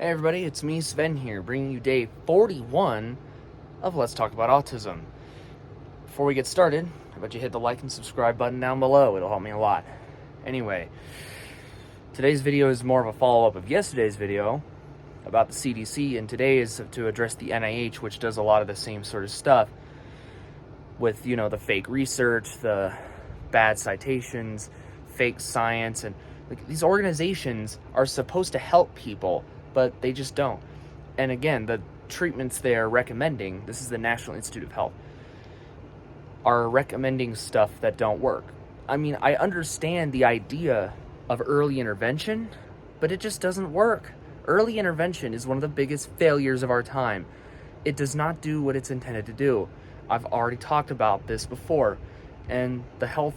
Hey everybody, it's me, Sven here, bringing you day 41 of Let's Talk About Autism. Before we get started, how about you hit the like and subscribe button down below? It'll help me a lot. Anyway, today's video is more of a follow-up of yesterday's video about the CDC, and today is to address the NIH, which does a lot of the same sort of stuff with, the fake research, the bad citations, fake science, and these organizations are supposed to help people, but they just don't. And again, the treatments they are recommending, this is the National Institute of Health, are recommending stuff that don't work. I mean, I understand the idea of early intervention, but it just doesn't work. Early intervention is one of the biggest failures of our time. It does not do what it's intended to do. I've already talked about this before, and the health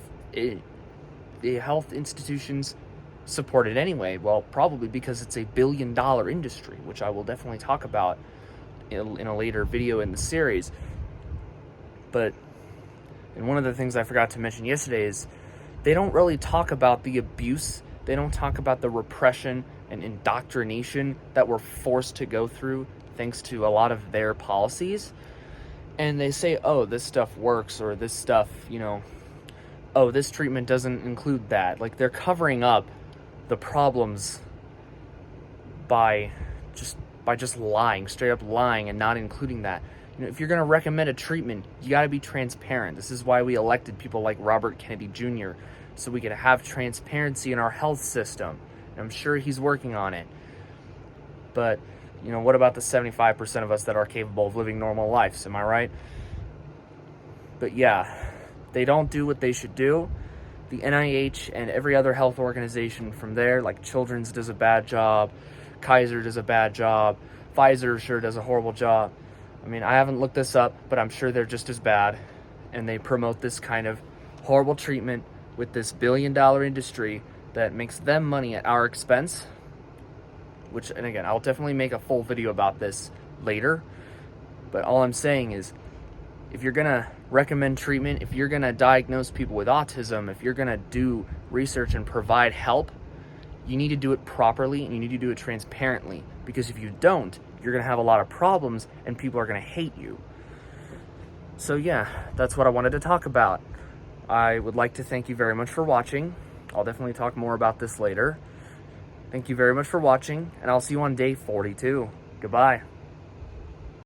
institutions support it anyway. Well, probably because it's a billion-dollar industry, which I will definitely talk about in a later video in the series. And one of the things I forgot to mention yesterday is they don't really talk about the abuse. They don't talk about the repression and indoctrination that we're forced to go through thanks to a lot of their policies. And they say, oh, this stuff works, or this stuff, oh, this treatment doesn't include that. Like, they're covering up the problems by just lying, straight up lying, and not including that. If you're going to recommend a treatment, you got to be transparent. This is why we elected people like Robert Kennedy Jr., so we could have transparency in our health system. And I'm sure he's working on it. But, what about the 75% of us that are capable of living normal lives? Am I right? But yeah, they don't do what they should do. The NIH and every other health organization from there, like Children's does a bad job, Kaiser does a bad job, Pfizer sure does a horrible job. I mean, I haven't looked this up, but I'm sure they're just as bad. And they promote this kind of horrible treatment with this billion-dollar industry that makes them money at our expense. And again, I'll definitely make a full video about this later. But all I'm saying is, if you're going to recommend treatment, if you're going to diagnose people with autism, if you're going to do research and provide help, you need to do it properly and you need to do it transparently. Because if you don't, you're going to have a lot of problems and people are going to hate you. So yeah, that's what I wanted to talk about. I would like to thank you very much for watching. I'll definitely talk more about this later. Thank you very much for watching, and I'll see you on day 42. Goodbye.